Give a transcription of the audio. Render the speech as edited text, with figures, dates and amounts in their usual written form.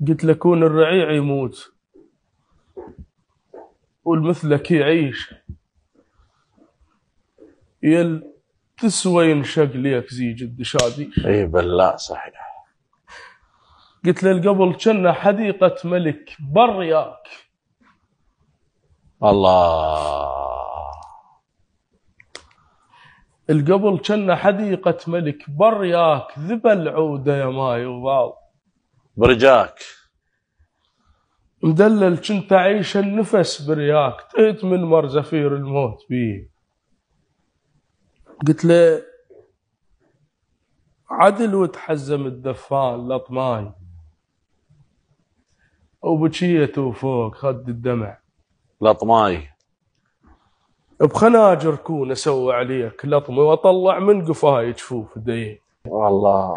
قلت له كون الرعيع يموت والمثلك يعيش، يل تسوى ينشق ليك زي جد شاديش. اي بالله صحيح. قلت له القبل كنا حديقة ملك برياك. الله. القبل كنا حديقة ملك برياك، ذبى العودة يا ماي وضاو برجاك مدلل كنت أعيش النفس برياك، تئت من مرزفير الموت بيه. قلت له عدل وتحزم الدفان لطماي، وبكيته فوق خد الدمع لطماي. بخناجر كون اسوي عليك لطمي واطلع من قفاي جفوف ديه. والله